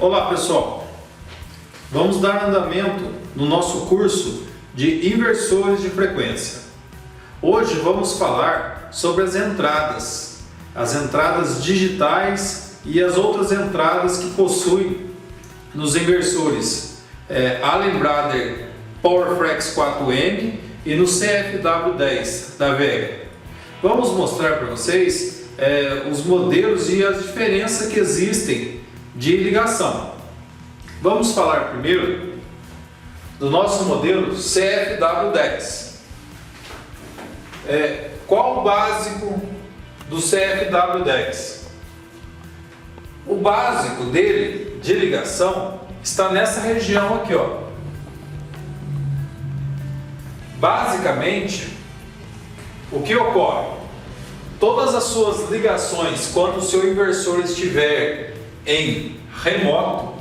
Olá pessoal, vamos dar andamento no nosso curso de inversores de frequência. Hoje vamos falar sobre as entradas digitais e as outras entradas que possuem nos inversores Allen Brothers PowerFlex 4M e no CFW10 da Vega. Vamos mostrar para vocês os modelos e as diferenças que existem de ligação. Vamos falar primeiro do nosso modelo CFW10. Qual o básico do CFW10? O básico dele de ligação está nessa região aqui, ó. Basicamente, o que ocorre? Todas as suas ligações, quando o seu inversor estiver em remoto,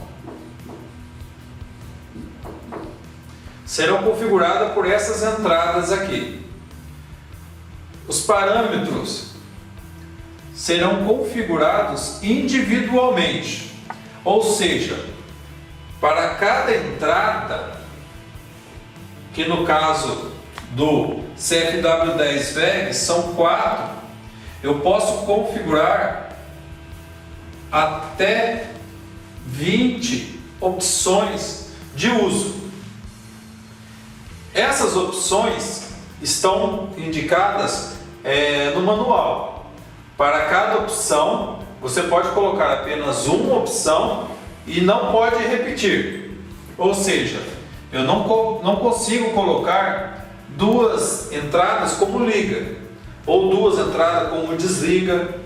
serão configuradas por essas entradas aqui. Os parâmetros serão configurados individualmente, ou seja, para cada entrada, que no caso do CFW10 VEG são 4, eu posso configurar até 20 opções de uso. Essas opções estão indicadas no manual. Para cada opção, você pode colocar apenas uma opção e não pode repetir. Ou seja, eu não consigo colocar duas entradas como liga, ou duas entradas como desliga.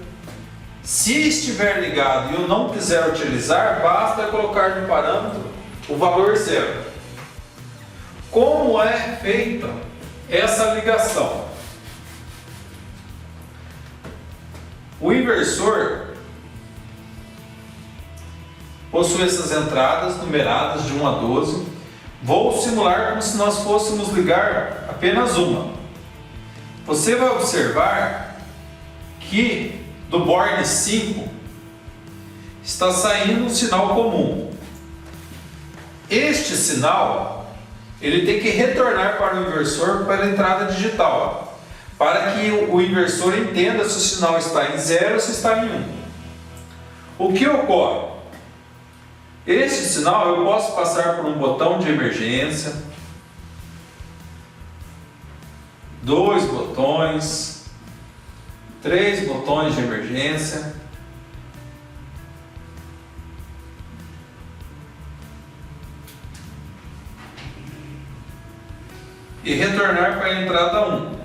Se estiver ligado e eu não quiser utilizar, basta colocar no parâmetro o valor 0. Como é feita essa ligação? O inversor possui essas entradas numeradas de 1 a 12. Vou simular como se nós fôssemos ligar apenas uma. Você vai observar que do board 5 está saindo um sinal comum. Este sinal ele tem que retornar para o inversor pela entrada digital, para que o inversor entenda se o sinal está em 0 ou se está em 1. O que ocorre? Este sinal eu posso passar por um botão de emergência, 2 botões, 3 botões de emergência, e retornar para a entrada 1.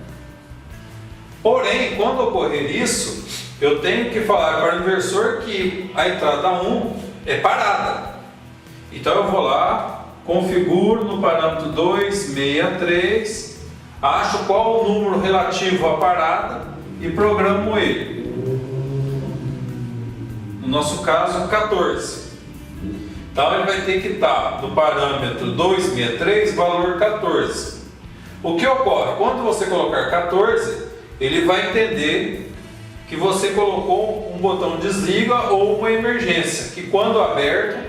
Porém, quando ocorrer isso, eu tenho que falar para o inversor que a entrada 1 é parada. Então eu vou lá, configuro no parâmetro 263, acho qual o número relativo à parada e programo ele. No nosso caso, 14. Então ele vai ter que estar no parâmetro 263, valor 14. O que ocorre? Quando você colocar 14, ele vai entender que você colocou um botão desliga ou uma emergência, que quando aberto,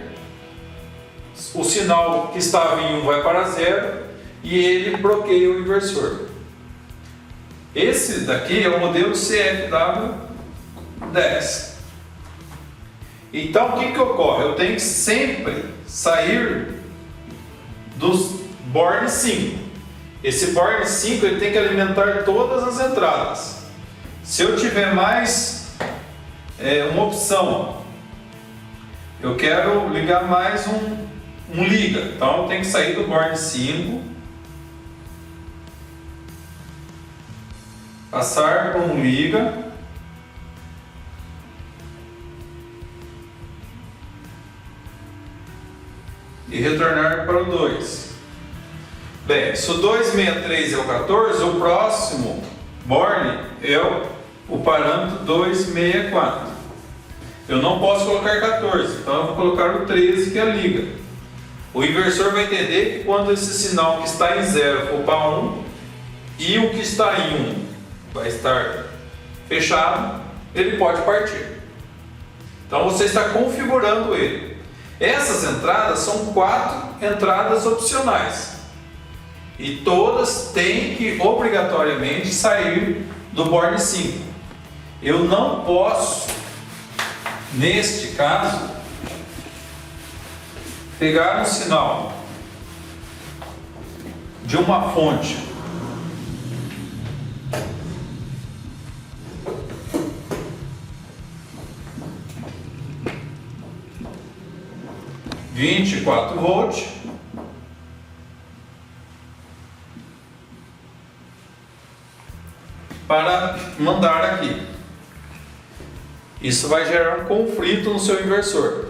o sinal que estava em 1 vai para 0 e ele bloqueia o inversor. Esse daqui é o modelo CFW10. Então o que ocorre? Eu tenho que sempre sair dos board 5. Esse board 5 ele tem que alimentar todas as entradas. Se eu tiver mais uma opção, eu quero ligar mais um liga, então eu tenho que sair do board 5, passar por um liga, e retornar para o 2. Bem, se o 263 é o 14, o próximo board é o parâmetro 264. Eu não posso colocar 14, então eu vou colocar o 13, que é a liga. O inversor vai entender que quando esse sinal que está em 0 for para 1 e o que está em 1 vai estar fechado, ele pode partir. Então você está configurando ele. Essas entradas são 4 entradas opcionais e todas têm que obrigatoriamente sair do borne 5. Eu não posso, neste caso, pegar um sinal de uma fonte de 24 volts para mandar aqui. Isso vai gerar um conflito no seu inversor.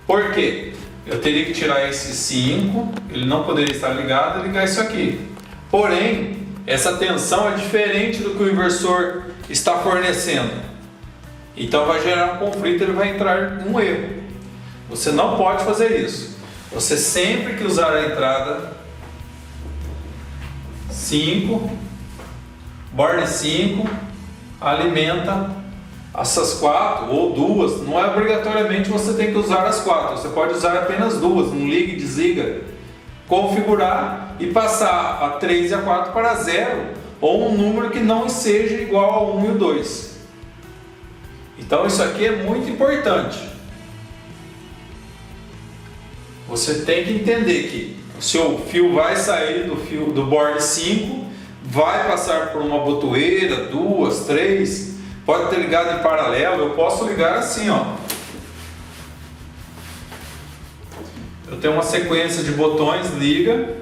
Por quê? Eu teria que tirar esse 5, ele não poderia estar ligado e ligar isso aqui. Porém, essa tensão é diferente do que o inversor está fornecendo. Então vai gerar um conflito, ele vai entrar em um erro. Você não pode fazer isso. Você sempre que usar a entrada 5, borne 5, alimenta essas 4 ou 2. Não é obrigatoriamente você tem que usar as 4. Você pode usar apenas 2. Um liga e desliga. Configurar e passar a 3 e a 4 para 0 ou um número que não seja igual a 1 e o 2. Então isso aqui é muito importante. Você tem que entender que o seu fio vai sair do borne 5, vai passar por uma botoeira, 2, 3, pode ter ligado em paralelo. Eu posso ligar assim, ó. Eu tenho uma sequência de botões, liga,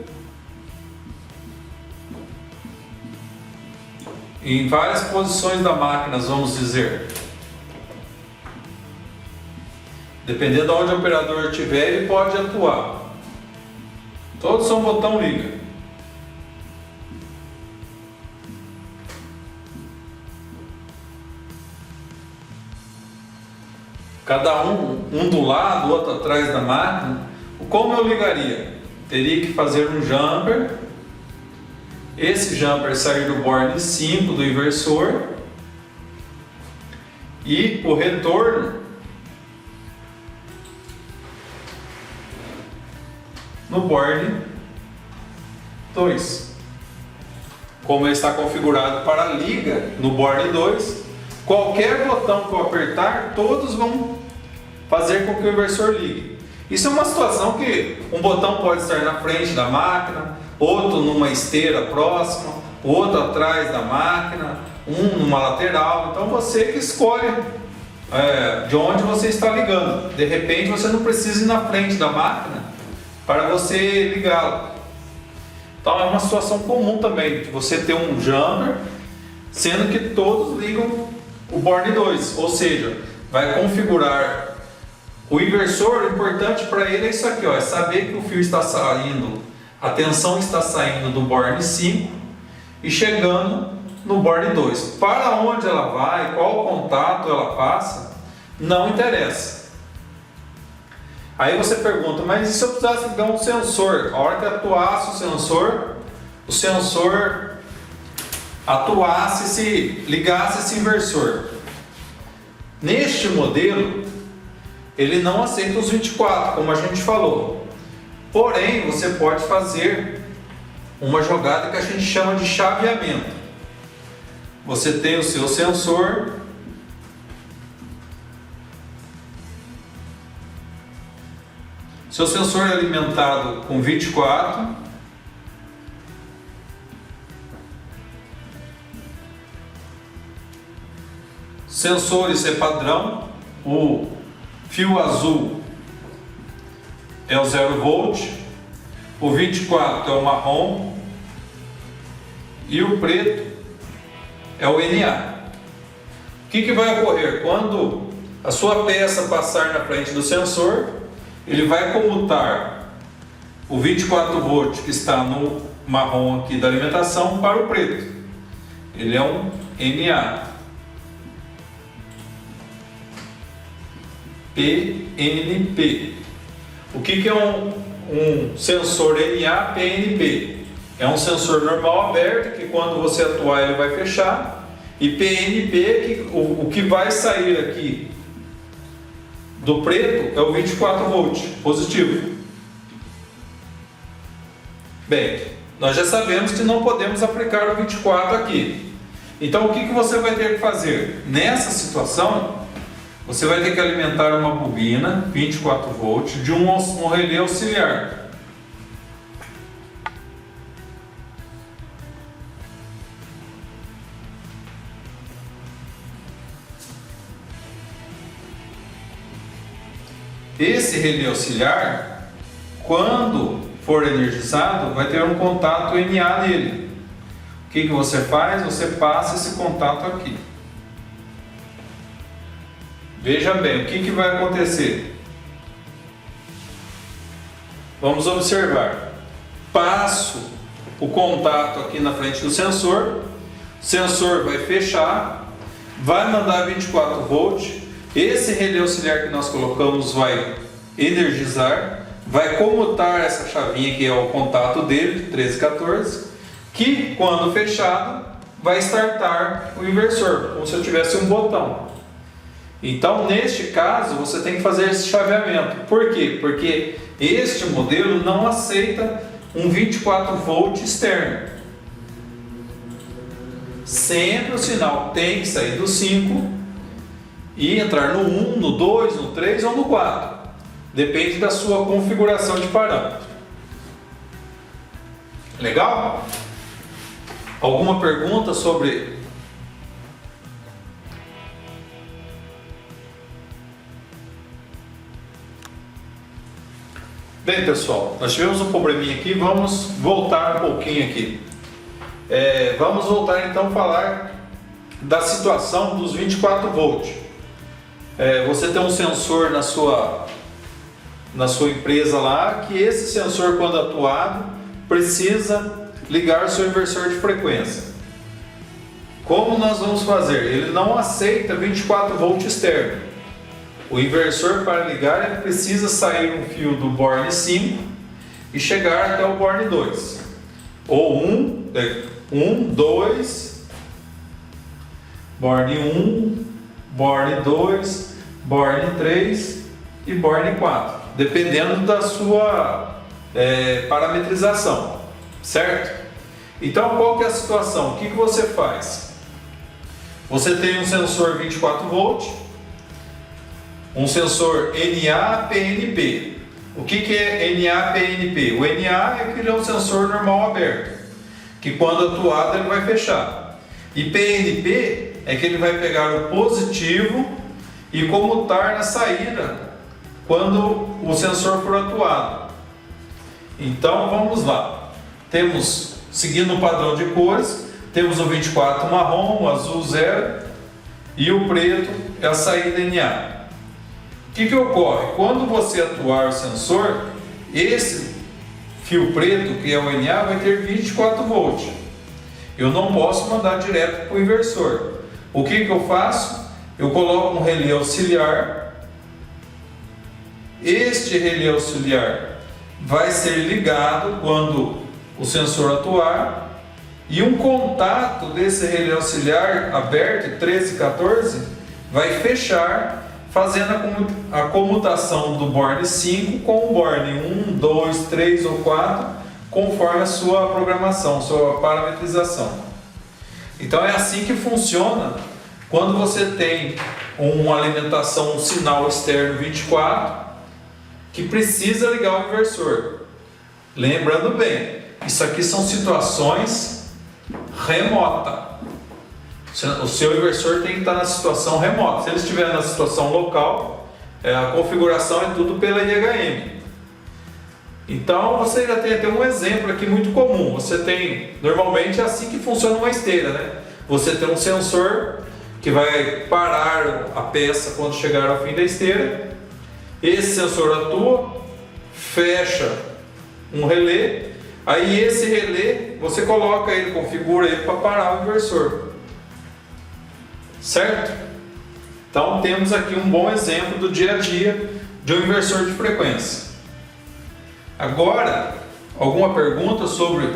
em várias posições da máquina, vamos dizer. Dependendo de onde o operador estiver, ele pode atuar. Todos são botão liga. Cada um do lado, outro atrás da máquina. Como eu ligaria? Teria que fazer um jumper. Esse jumper sair do borne 5 do inversor. E o retorno no borne 2. Como ele está configurado para liga no borne 2, qualquer botão que eu apertar, todos vão fazer com que o inversor ligue. Isso é uma situação que um botão pode estar na frente da máquina, outro numa esteira próxima, outro atrás da máquina, um numa lateral. Então você que escolhe de onde você está ligando. De repente você não precisa ir na frente da máquina para você ligá-lo. Então é uma situação comum também de você ter um jumper, sendo que todos ligam o borne 2, ou seja, vai configurar o inversor. O importante para ele é isso aqui, ó, é saber que o fio está saindo, a tensão está saindo do borne 5 e chegando no borne 2. Para onde ela vai, qual contato ela passa, não interessa. Aí você pergunta, mas e se eu precisasse ligar um sensor? A hora que atuasse o sensor atuasse, ligasse esse inversor. Neste modelo, ele não aceita os 24, como a gente falou. Porém, você pode fazer uma jogada que a gente chama de chaveamento. Você tem o seu sensor, seu sensor é alimentado com 24, sensores é padrão, o fio azul é o 0 volt, o 24 é o marrom e o preto é o NA. O que vai ocorrer? Quando a sua peça passar na frente do sensor, ele vai comutar o 24 volt que está no marrom aqui da alimentação para o preto. Ele é um NA. PNP. O que é um sensor NA PNP? É um sensor normal aberto que quando você atuar ele vai fechar. E PNP, que o que vai sair aqui do preto é o 24 volt positivo. Bem, nós já sabemos que não podemos aplicar o 24 aqui. Então o que você vai ter que fazer? Nessa situação, você vai ter que alimentar uma bobina 24 volts de um relé auxiliar. Esse relé auxiliar, quando for energizado, vai ter um contato NA nele. O que você faz? Você passa esse contato aqui. Veja bem, o que vai acontecer? Vamos observar. Passo o contato aqui na frente do sensor. O sensor vai fechar, vai mandar 24 volts. Esse relé auxiliar que nós colocamos vai energizar, vai comutar essa chavinha que é o contato dele, 13 e 14, que quando fechado vai startar o inversor, como se eu tivesse um botão. Então, neste caso, você tem que fazer esse chaveamento. Por quê? Porque este modelo não aceita um 24 volt externo. Sempre o sinal tem que sair do 5 e entrar no 1, no 2, no 3 ou no 4. Depende da sua configuração de parâmetro. Legal? Alguma pergunta sobre... Bem, pessoal, nós tivemos um probleminha aqui, vamos voltar um pouquinho aqui. Vamos voltar então a falar da situação dos 24 volts. Você tem um sensor na sua empresa lá, que esse sensor, quando atuado, precisa ligar o seu inversor de frequência. Como nós vamos fazer? Ele não aceita 24 volts externo. O inversor, para ligar, ele precisa sair um fio do borne 5 e chegar até o borne 2. Ou 2, borne 1, borne 2, borne 3 e borne 4, dependendo da sua parametrização, certo? Então, qual que é a situação? O que você faz? Você tem um sensor 24 volts, um sensor NA-PNP. O que é NA-PNP? O NA é que ele é um sensor normal aberto, que quando atuado ele vai fechar. E PNP é que ele vai pegar o positivo e comutar na saída quando o sensor for atuado. Então vamos lá. Temos, seguindo o padrão de cores, temos o 24 marrom, o azul 0 e o preto é a saída NA. O que ocorre? Quando você atuar o sensor, esse fio preto, que é o NA, vai ter 24 volts. Eu não posso mandar direto para o inversor. O que eu faço? Eu coloco um relé auxiliar. Este relé auxiliar vai ser ligado quando o sensor atuar, e um contato desse relé auxiliar aberto, 13 e 14, vai fechar, fazendo a comutação do borne 5 com o borne 1, 2, 3 ou 4, conforme a sua programação, sua parametrização. Então é assim que funciona quando você tem uma alimentação, um sinal externo 24, que precisa ligar o inversor. Lembrando bem, isso aqui são situações remotas. O seu inversor tem que estar na situação remota. Se ele estiver na situação local, a configuração é tudo pela IHM. Então você já tem até um exemplo aqui muito comum. Você tem, normalmente é assim que funciona uma esteira, né? Você tem um sensor que vai parar a peça quando chegar ao fim da esteira. Esse sensor atua, fecha um relé. Aí esse relé, você coloca ele, configura ele para parar o inversor. Certo? Então temos aqui um bom exemplo do dia a dia de um inversor de frequência. Agora, alguma pergunta sobre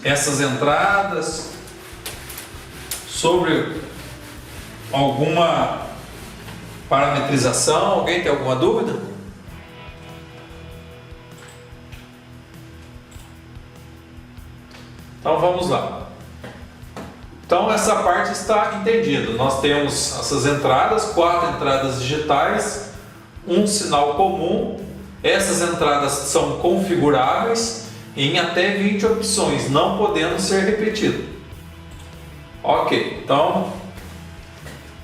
essas entradas? Sobre alguma Parametrização, alguém tem alguma dúvida? Então vamos lá. Então essa parte está entendida. Nós temos essas entradas, 4 entradas digitais, um sinal comum. Essas entradas são configuráveis em até 20 opções, não podendo ser repetido. Ok, então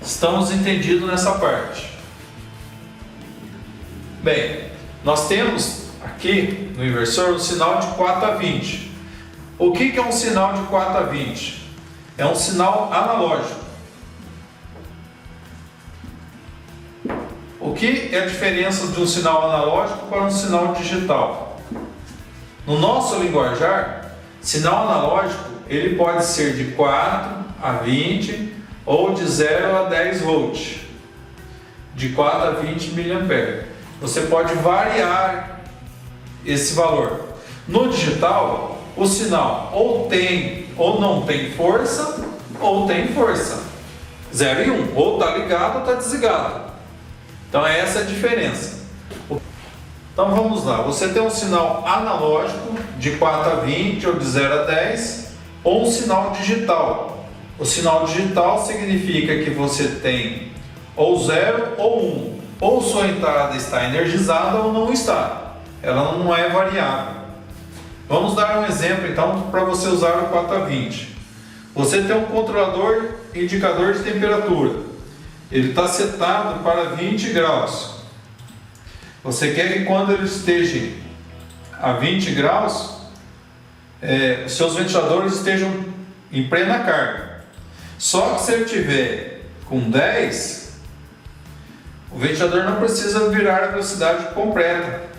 estamos entendidos nessa parte. Bem, nós temos aqui no inversor um sinal de 4 a 20. O que é um sinal de 4 a 20? É um sinal analógico. O que é a diferença de um sinal analógico para um sinal digital? No nosso linguajar, sinal analógico ele pode ser de 4 a 20 ou de 0 a 10 volts, de 4 a 20 mA. Você pode variar esse valor. No digital, o sinal ou tem ou não tem força, ou tem força. 0 e 1, ou está ligado ou está desligado. Então essa é a diferença. Então vamos lá, você tem um sinal analógico de 4 a 20 ou de 0 a 10, ou um sinal digital. O sinal digital significa que você tem ou 0 ou 1, ou sua entrada está energizada ou não está. Ela não é variável. Vamos dar um exemplo então para você usar o 4 a 20. Você tem um controlador indicador de temperatura. Ele está setado para 20 graus. Você quer que quando ele esteja a 20 graus, os seus ventiladores estejam em plena carga. Só que se ele estiver com 10, o ventilador não precisa virar a velocidade completa.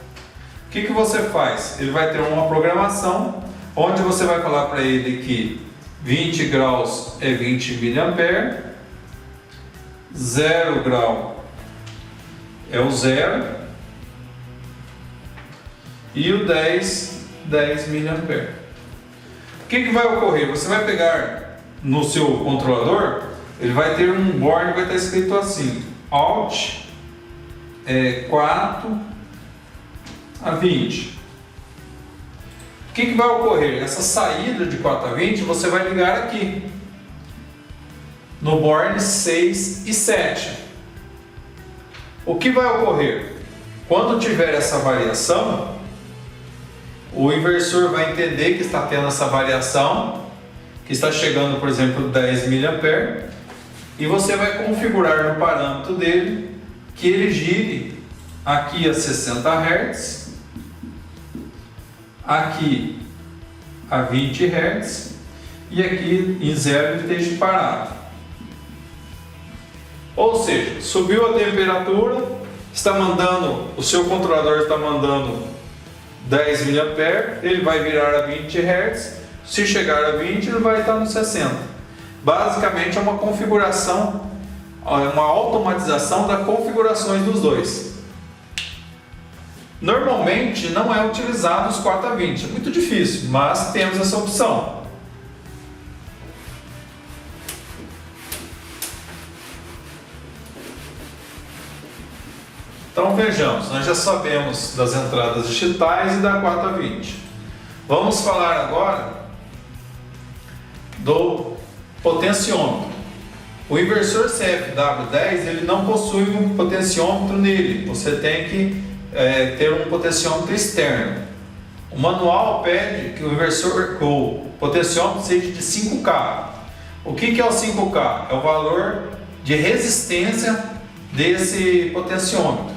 O que você faz? Ele vai ter uma programação onde você vai falar para ele que 20 graus é 20 mA, 0 grau é o 0 e o 10 mA. O que vai ocorrer? Você vai pegar no seu controlador, ele vai ter um board que vai estar escrito assim: Alt 4 a 20. O que vai ocorrer? Essa saída de 4 a 20 você vai ligar aqui no board 6 e 7. O que vai ocorrer? Quando tiver essa variação, o inversor vai entender que está tendo essa variação, que está chegando, por exemplo, 10 mA, e você vai configurar no parâmetro dele que ele gire aqui a 60 Hz, aqui a 20 Hz e aqui em 0 ele esteja parado. Ou seja, subiu a temperatura, está mandando, o seu controlador está mandando 10 mA, ele vai virar a 20 Hz, se chegar a 20 ele vai estar no 60. Basicamente é uma configuração, uma automatização das configurações dos dois. Normalmente não é utilizado os 4 a 20, é muito difícil, mas temos essa opção. Então vejamos, nós já sabemos das entradas digitais e da 4 a 20. Vamos falar agora do potenciômetro. O inversor CFW10 ele não possui um potenciômetro nele, você tem que ter um potenciômetro externo. O manual pede que o potenciômetro seja de 5K. O que é o 5K? É o valor de resistência desse potenciômetro.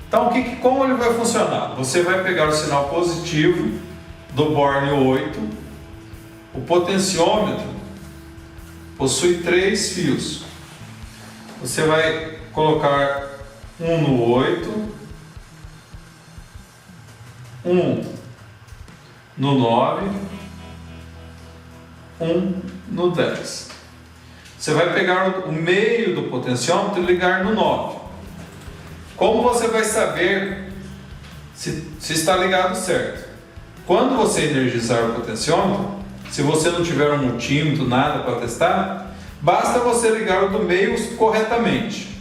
Então, como ele vai funcionar? Você vai pegar o sinal positivo do Borne 8. O potenciômetro possui 3 fios. Você vai colocar um no 8, um no 9, um no 10. Você vai pegar o meio do potenciômetro e ligar no 9. Como você vai saber se está ligado certo? Quando você energizar o potenciômetro, se você não tiver um multímetro, nada para testar, basta você ligar o do meio corretamente.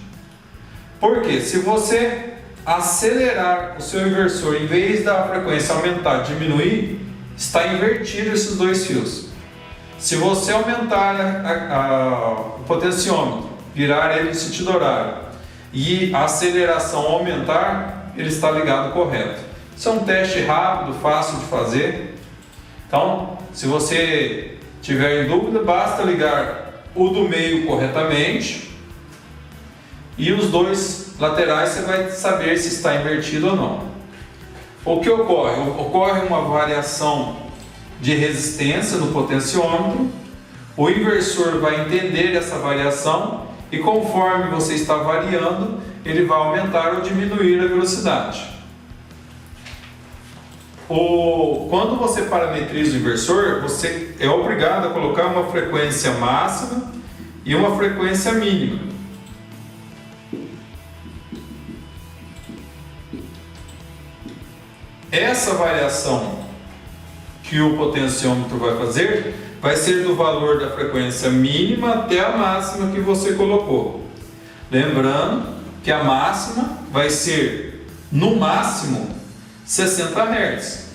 Porque se você acelerar o seu inversor, em vez da frequência aumentar, diminuir, está invertido esses dois fios. Se você aumentar o potenciômetro, virar ele no sentido horário e a aceleração aumentar, ele está ligado correto. Isso é um teste rápido, fácil de fazer. Então, se você tiver em dúvida, basta ligar o do meio corretamente e os dois laterais você vai saber se está invertido ou não. O que ocorre? Ocorre uma variação de resistência no potenciômetro, o inversor vai entender essa variação e conforme você está variando, ele vai aumentar ou diminuir a velocidade. Quando você parametriza o inversor, você é obrigado a colocar uma frequência máxima e uma frequência mínima. Essa variação que o potenciômetro vai fazer vai ser do valor da frequência mínima até a máxima que você colocou. Lembrando que a máxima vai ser, no máximo, 60 Hz,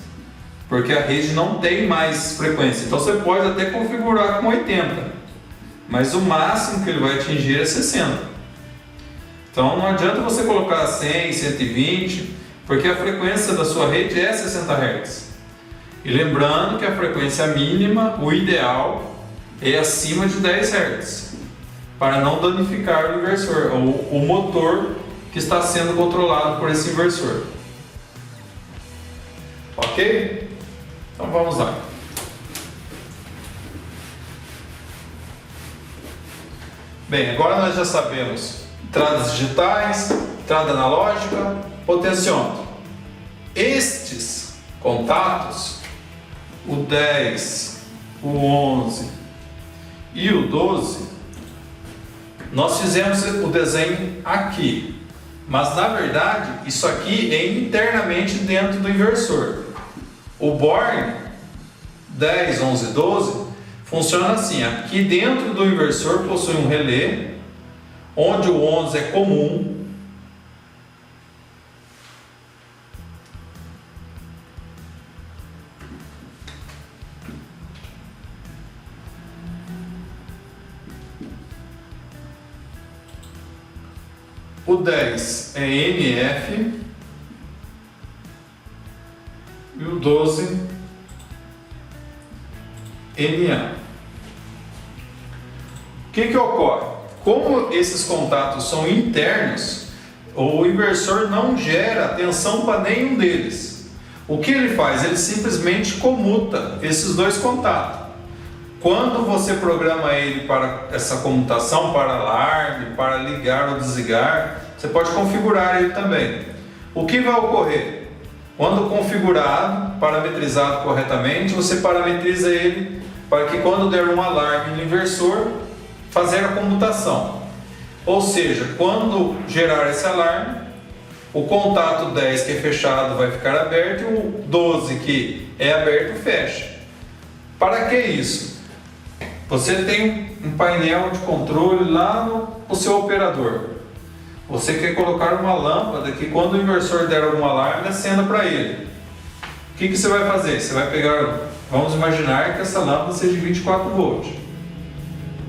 porque a rede não tem mais frequência. Então você pode até configurar com 80, mas o máximo que ele vai atingir é 60. Então não adianta você colocar 100, 120, porque a frequência da sua rede é 60 Hz. E lembrando que a frequência mínima, o ideal, é acima de 10 Hz, para não danificar o inversor, ou o motor que está sendo controlado por esse inversor. Ok? Então vamos lá. Bem, agora nós já sabemos entradas digitais, entrada analógica, potenciômetro. Estes contatos, o 10, o 11 e o 12, nós fizemos o desenho aqui, mas na verdade isso aqui é internamente dentro do inversor. O Bourne 10, 11, 12 funciona assim: aqui dentro do inversor possui um relé, onde o 11 é comum, o 10 é NF e o 12 NA. O que ocorre? Como esses contatos são internos, o inversor não gera tensão para nenhum deles. O que ele faz? Ele simplesmente comuta esses dois contatos. Quando você programa ele para essa comutação, para alarme, para ligar ou desligar, você pode configurar ele também. O que vai ocorrer? Quando configurado, parametrizado corretamente, você parametriza ele para que quando der um alarme no inversor, fazer a comutação. Ou seja, quando gerar esse alarme, o contato 10 que é fechado vai ficar aberto e o 12 que é aberto fecha. Para que isso? Você tem um painel de controle lá no seu operador. Você quer colocar uma lâmpada que quando o inversor der algum alarme, acenda para ele. O que você vai fazer? Você vai pegar, vamos imaginar que essa lâmpada seja de 24 volts.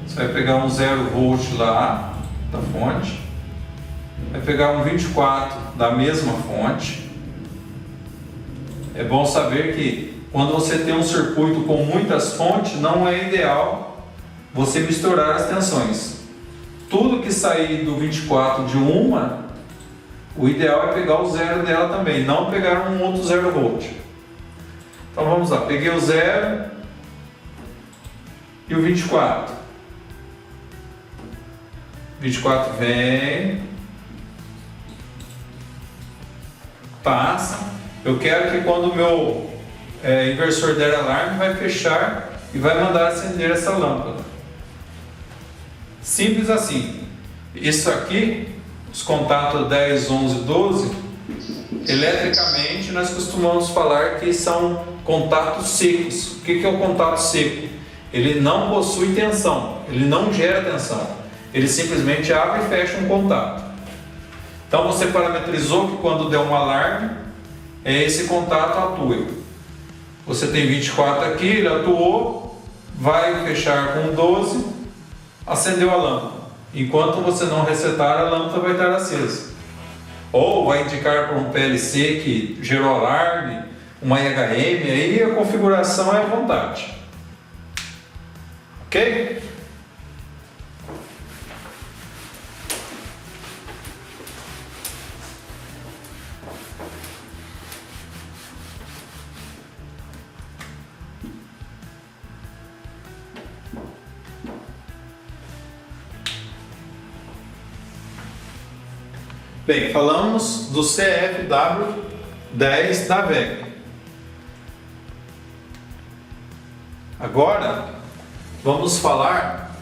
Você vai pegar um 0 volt lá da fonte, vai pegar um 24 da mesma fonte. É bom saber que quando você tem um circuito com muitas fontes, não é ideal você misturar as tensões. Tudo que sair do 24 de uma, o ideal é pegar o zero dela também, não pegar um outro 0 volt. Então vamos lá, peguei o 0 e o 24. 24 vem, passa. Eu quero que quando o meu inversor der alarme, vai fechar e vai mandar acender essa lâmpada. Simples assim. Isso aqui, os contatos 10, 11, 12, eletricamente nós costumamos falar que são contatos secos. O que é o contato seco? Ele não possui tensão, ele não gera tensão. Ele simplesmente abre e fecha um contato. Então você parametrizou que quando der um alarme, esse contato atue. Você tem 24 aqui, ele atuou, vai fechar com 12, acendeu a lâmpada. Enquanto você não resetar, a lâmpada vai estar acesa. Ou vai indicar para um PLC que gerou alarme, uma IHM, aí a configuração é à vontade. Ok? Bem, falamos do CFW10 da VEG. Agora vamos falar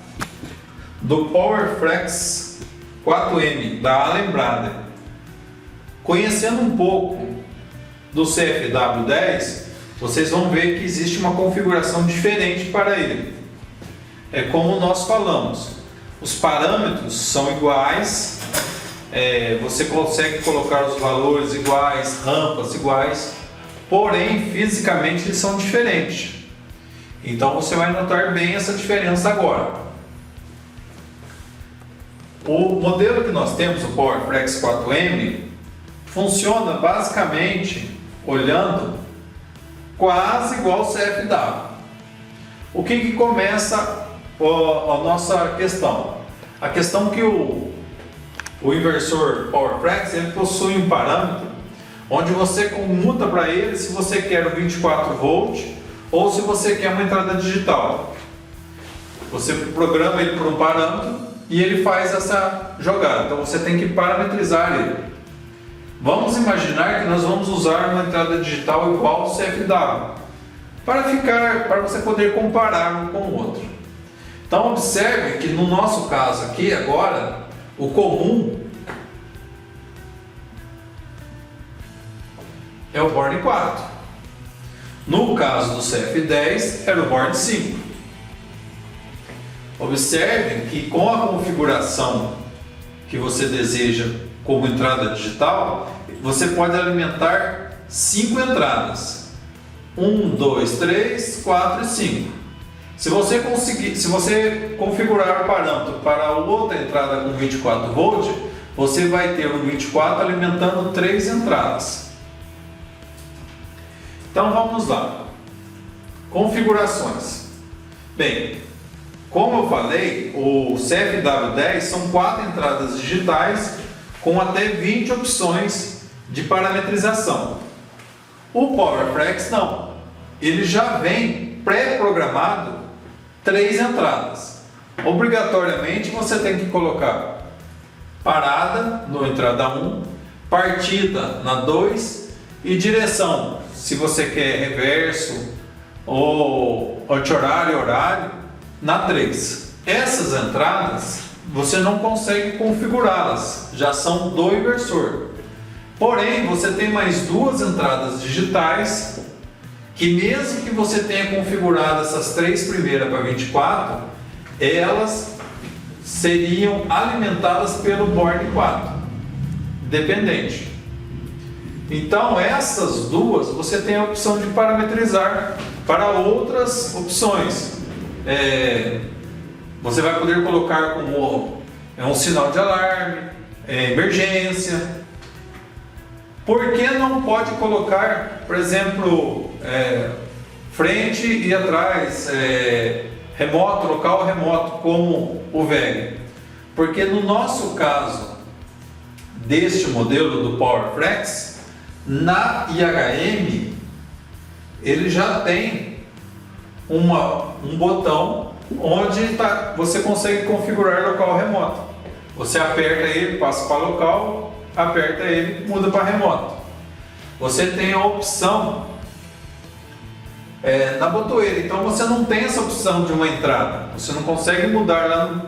do PowerFlex 4M da Allen-Bradley. Conhecendo um pouco do CFW10, vocês vão ver que existe uma configuração diferente para ele. É como nós falamos, os parâmetros são iguais. Você consegue colocar os valores iguais, rampas iguais, porém fisicamente eles são diferentes. Então você vai notar bem essa diferença agora. O modelo que nós temos, o PowerFlex 4M, funciona basicamente olhando quase igual ao CFW. O que começa a nossa questão? A questão que o inversor PowerFlex ele possui um parâmetro onde você muda para ele se você quer o 24 volt ou se você quer uma entrada digital. Você programa ele por um parâmetro e ele faz essa jogada. Então você tem que parametrizar ele. Vamos imaginar que nós vamos usar uma entrada digital igual ao CFW para você poder comparar um com o outro. Então observe que no nosso caso aqui agora o comum é o board 4. No caso do CF10 era o board 5. Observe que com a configuração que você deseja como entrada digital, você pode alimentar 5 entradas. 1, 2, 3, 4 e 5. Se você configurar o parâmetro para outra entrada com 24 volts, você vai ter um 24 alimentando 3 entradas. Então vamos lá. Configurações. Bem, como eu falei, o CFW10 são 4 entradas digitais com até 20 opções de parametrização. O PowerFlex não. Ele já vem pré-programado 3 entradas. Obrigatoriamente você tem que colocar parada na entrada 1, partida na 2 e direção, se você quer reverso ou anti-horário, na 3. Essas entradas você não consegue configurá-las, já são do inversor. Porém, você tem mais 2 entradas digitais que mesmo que você tenha configurado essas 3 primeiras para 24, elas seriam alimentadas pelo board 4, dependente. Então essas duas você tem a opção de parametrizar para outras opções. Você vai poder colocar como um sinal de alarme, emergência. Por que não pode colocar, por exemplo, frente e atrás, remoto, local remoto, como o VEG? Porque no nosso caso, deste modelo do PowerFlex, na IHM, ele já tem um botão onde você consegue configurar local remoto. Você aperta ele, passa para local, aperta ele, muda para remoto. Você tem a opção na botoeira, então você não tem essa opção de uma entrada, você não consegue mudar lá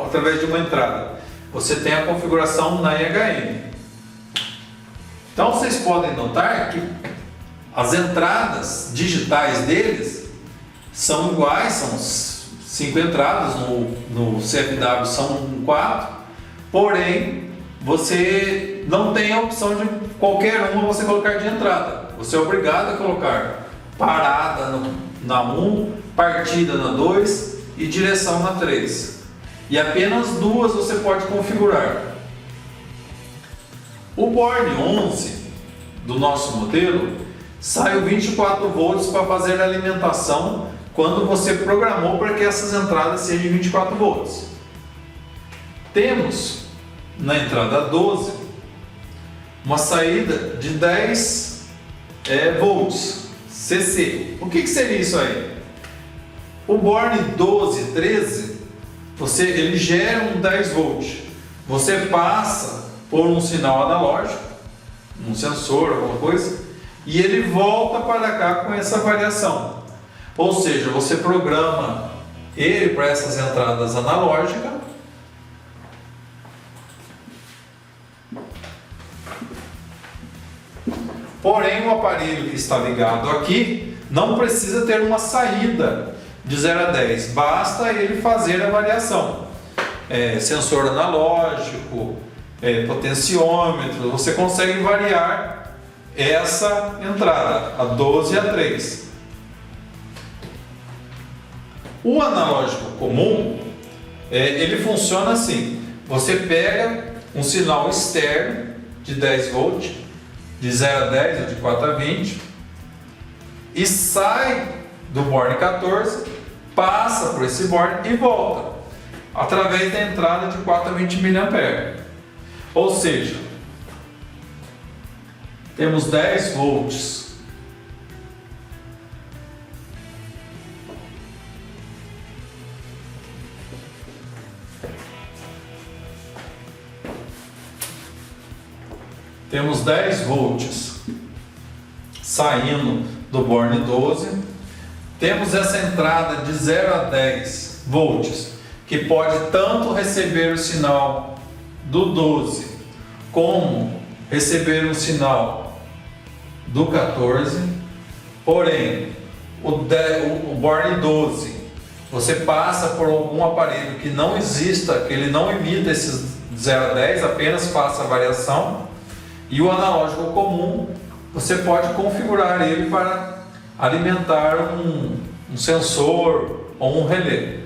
através de uma entrada. Você tem a configuração na IHM. Então vocês podem notar que as entradas digitais deles são iguais, são 5 entradas, no CFW são 4, porém você não tem a opção de qualquer uma você colocar de entrada. Você é obrigado a colocar parada na 1, partida na 2 e direção na 3. E apenas duas você pode configurar. O board 11 do nosso modelo sai o 24 volts para fazer a alimentação quando você programou para que essas entradas sejam de 24 volts. Temos na entrada 12 uma saída de 10 volts CC. O que seria isso aí? O board 12, 13, ele gera um 10 volts. Você passa por um sinal analógico, um sensor, alguma coisa, e ele volta para cá com essa variação. Ou seja, você programa ele para essas entradas analógicas. Porém, o aparelho que está ligado aqui não precisa ter uma saída de 0 a 10, basta ele fazer a variação. Sensor analógico, potenciômetro, você consegue variar essa entrada, a 12 e a 3. O analógico comum, ele funciona assim: você pega um sinal externo de 10 volts, de 0 a 10 ou de 4 a 20, e sai do board 14, passa por esse board e volta, através da entrada de 4 a 20 mA. Ou seja, temos 10 volts saindo do board 12. Temos essa entrada de 0 a 10 volts, que pode tanto receber o sinal do 12 como receber um sinal do 14. Porém, o board 12, você passa por algum aparelho que não exista, que ele não emita esses 0 a 10, apenas faça a variação. E o analógico comum, você pode configurar ele para alimentar um sensor ou um relé.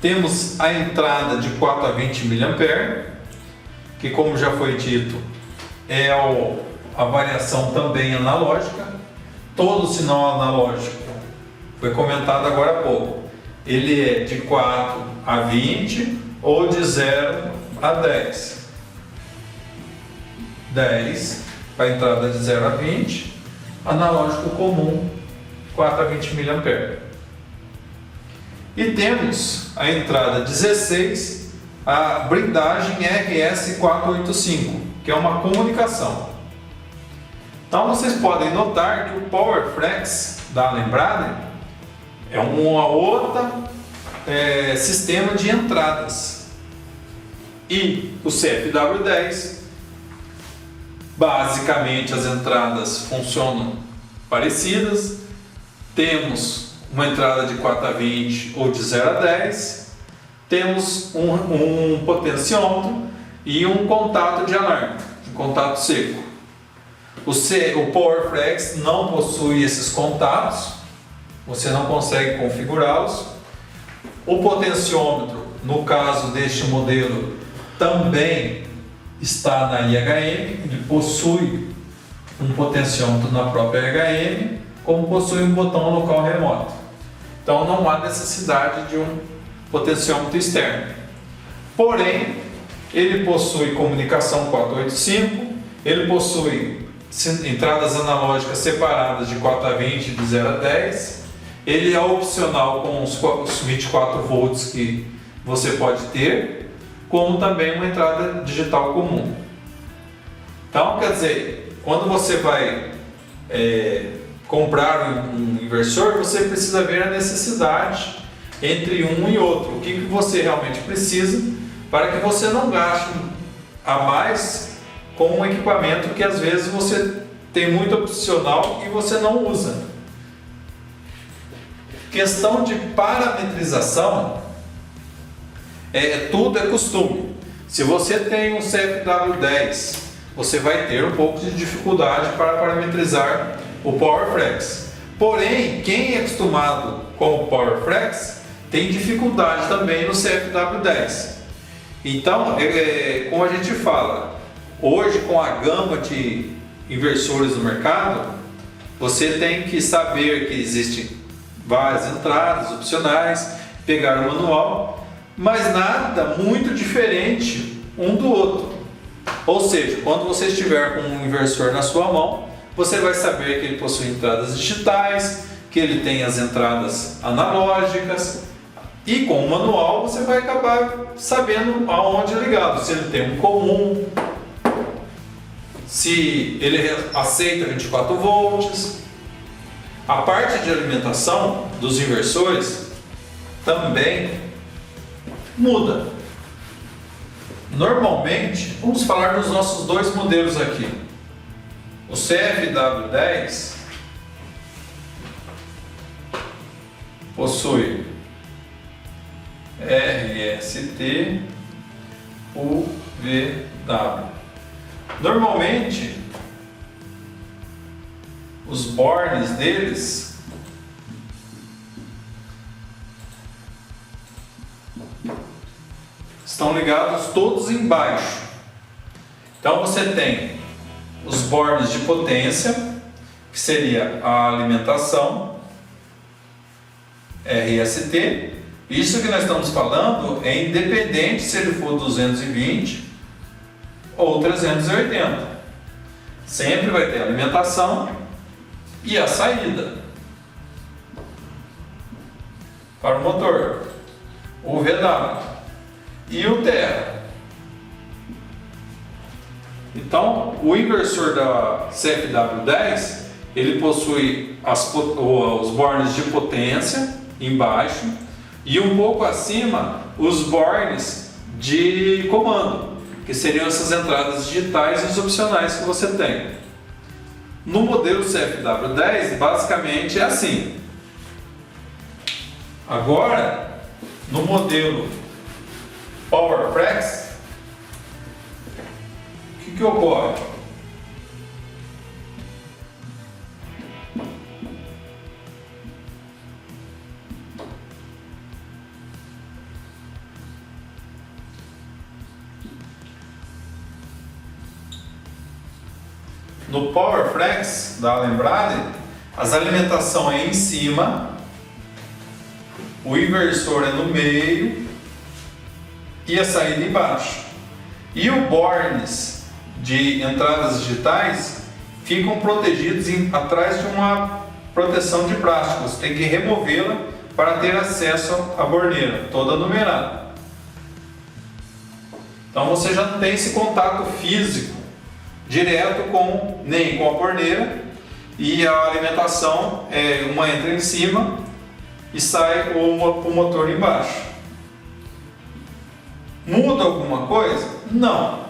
Temos a entrada de 4 a 20 mA, que, como já foi dito, é a variação também analógica. Todo sinal analógico, foi comentado agora há pouco, ele é de 4 a 20 ou de 0 a 10. 10 para a entrada de 0 a 20, analógico comum 4 a 20 mA. E temos a entrada 16, a blindagem RS485, que é uma comunicação. Então vocês podem notar que o PowerFlex da Allen-Bradley é uma outra sistema de entradas. E o CFW10, basicamente as entradas funcionam parecidas. Temos uma entrada de 4 a 20 ou de 0 a 10. Temos um potenciômetro e um contato de alarme, um contato seco. O PowerFlex não possui esses contatos, você não consegue configurá-los. O potenciômetro, no caso deste modelo, também está na IHM, ele possui um potenciômetro na própria IHM, como possui um botão local remoto. Então não há necessidade de um potenciômetro externo. Porém, ele possui comunicação 485, ele possui entradas analógicas separadas de 4 a 20 e de 0 a 10. Ele é opcional com os 24 volts que você pode ter, como também uma entrada digital comum. Então, quer dizer, quando você vai comprar um inversor, você precisa ver a necessidade entre um e outro, o que você realmente precisa, para que você não gaste a mais com um equipamento que às vezes você tem muito opcional e você não usa. Questão de parametrização, tudo é costume. Se você tem um CFW10, você vai ter um pouco de dificuldade para parametrizar o PowerFlex. Porém, quem é acostumado com o PowerFlex tem dificuldade também no CFW10. Então, como a gente fala, hoje com a gama de inversores no mercado, você tem que saber que existem várias entradas opcionais, pegar o manual, mas nada muito diferente um do outro. Ou seja, quando você estiver com um inversor na sua mão, você vai saber que ele possui entradas digitais, que ele tem as entradas analógicas, e com o manual você vai acabar sabendo aonde é ligado, se ele tem um comum, se ele aceita 24 volts. A parte de alimentação dos inversores também muda. Normalmente, vamos falar dos nossos dois modelos aqui. O CFW10 possui RST UVW. Normalmente, os bornes deles estão ligados todos embaixo. Então você tem os bornes de potência, que seria a alimentação, RST. Isso que nós estamos falando é independente se ele for 220 ou 380. Sempre vai ter a alimentação e a saída para o motor, o VW e o Terra. Então, o inversor da CFW10, ele possui os bornes de potência embaixo e um pouco acima os bornes de comando, que seriam essas entradas digitais e os opcionais que você tem. No modelo CFW10, basicamente é assim. Agora, no modelo PowerFlex, o que ocorre? No PowerFlex da Lembrade, as alimentação é em cima, o inversor é no meio e a saída embaixo. E os bornes de entradas digitais ficam protegidos atrás de uma proteção de plástico. Você tem que removê-la para ter acesso à borneira, toda numerada. Então você já não tem esse contato físico direto nem com a borneira, e a alimentação uma entra em cima e sai o motor embaixo. Muda alguma coisa? Não.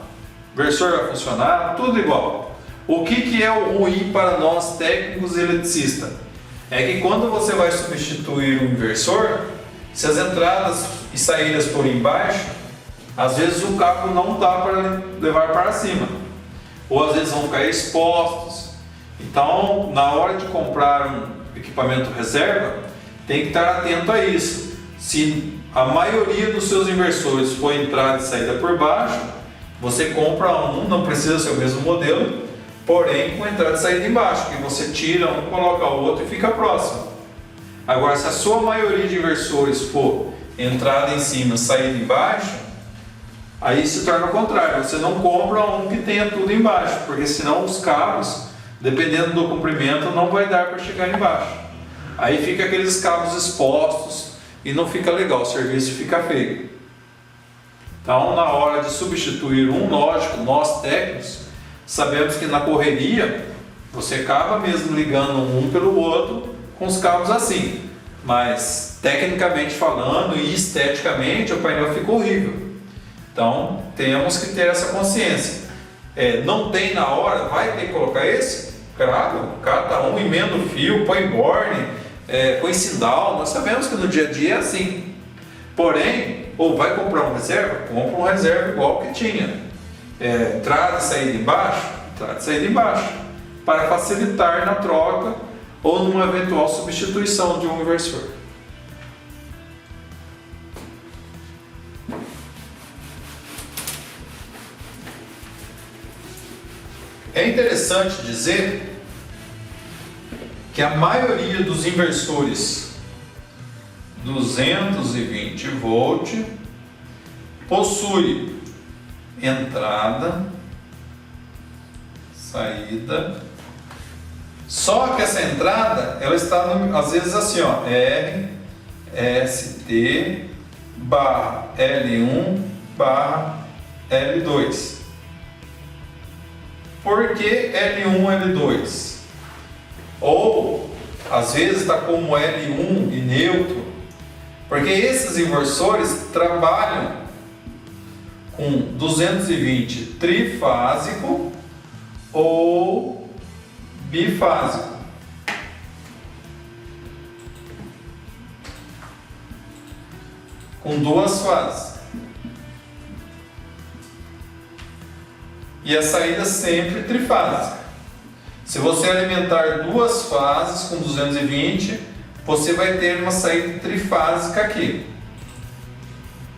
O inversor vai funcionar, tudo igual. O que é o ruim para nós técnicos e eletricistas? É que quando você vai substituir um inversor, se as entradas e saídas forem embaixo, às vezes o cabo não dá para levar para cima, ou às vezes vão ficar expostos. Então, na hora de comprar um equipamento reserva, tem que estar atento a isso. Se a maioria dos seus inversores for entrada e saída por baixo, você compra um, não precisa ser o mesmo modelo, porém com entrada e saída embaixo, que você tira um, coloca o outro e fica próximo. Agora, se a sua maioria de inversores for entrada em cima, saída embaixo, aí se torna o contrário, você não compra um que tenha tudo embaixo, porque senão os cabos, dependendo do comprimento, não vai dar para chegar embaixo. Aí fica aqueles cabos expostos e não fica legal, o serviço fica feio. Então, na hora de substituir um, lógico, nós técnicos sabemos que na correria você acaba mesmo ligando um pelo outro com os cabos assim, mas tecnicamente falando e esteticamente o painel fica horrível. Então temos que ter essa consciência. Não tem na hora, vai ter que colocar esse? Claro, cada um emenda o fio, põe borne, põe sinal. Nós sabemos que no dia a dia é assim. Porém, ou vai comprar um reserva, compra um reserva igual que tinha. Entrada e saída embaixo, entrada e saída embaixo, para facilitar na troca ou numa eventual substituição de um inversor. É interessante dizer que a maioria dos inversores 220 volt possui entrada, saída. Só que essa entrada, ela está às vezes assim, ó, RST barra L1 barra L2. Por que L1, L2? Ou às vezes está como L1 e neutro, porque esses inversores trabalham com 220 trifásico ou bifásico. Com duas fases. E a saída sempre trifásica. Se você alimentar duas fases com 220, você vai ter uma saída trifásica aqui.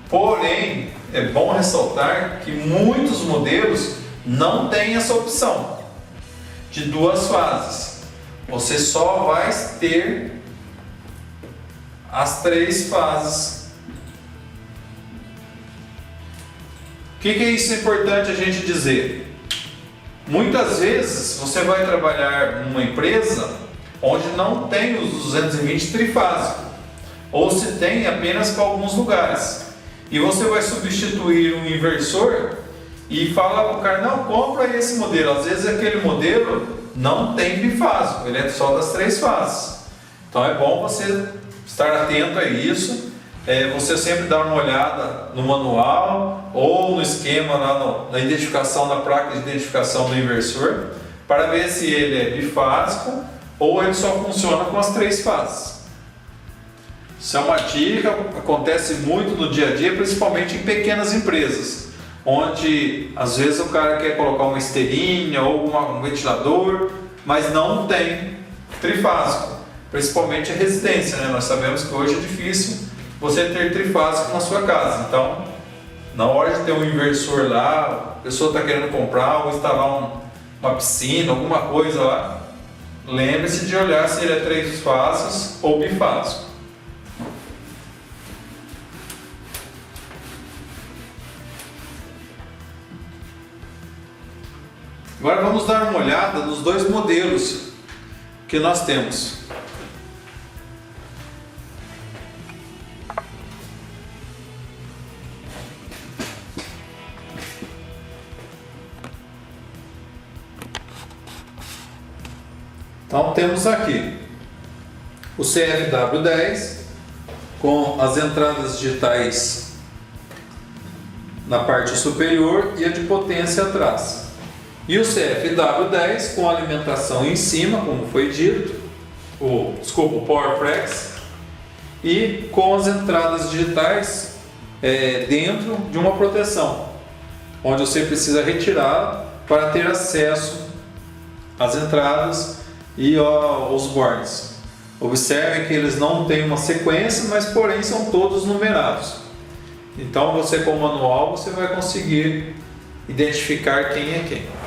Porém, é bom ressaltar que muitos modelos não têm essa opção de duas fases. Você só vai ter as três fases. O que é isso importante a gente dizer? Muitas vezes você vai trabalhar numa empresa onde não tem os 220 trifásico, ou se tem apenas para alguns lugares. E você vai substituir um inversor e fala para o cara, não, compra esse modelo. Às vezes aquele modelo não tem bifásico, ele é só das três fases. Então é bom você estar atento a isso. Você sempre dá uma olhada no manual ou no esquema lá na identificação, na placa de identificação do inversor, para ver se ele é bifásico ou ele só funciona com as três fases. Isso é uma dica, acontece muito no dia a dia, principalmente em pequenas empresas, onde às vezes o cara quer colocar uma esteirinha ou um ventilador, mas não tem trifásico, principalmente a residência, né? Nós sabemos que hoje é difícil você ter trifásico na sua casa. Então, na hora de ter um inversor lá, a pessoa está querendo comprar ou instalar uma piscina, alguma coisa lá, lembre-se de olhar se ele é três fases ou bifásico. Agora vamos dar uma olhada nos dois modelos que nós temos. Então temos aqui o CFW10 com as entradas digitais na parte superior e a de potência atrás. E o CFW10 com a alimentação em cima, como foi dito, o PowerFlex, e com as entradas digitais dentro de uma proteção, onde você precisa retirar para ter acesso às entradas e aos bornes. Observem que eles não têm uma sequência, mas porém são todos numerados. Então você com o manual você vai conseguir identificar quem é quem.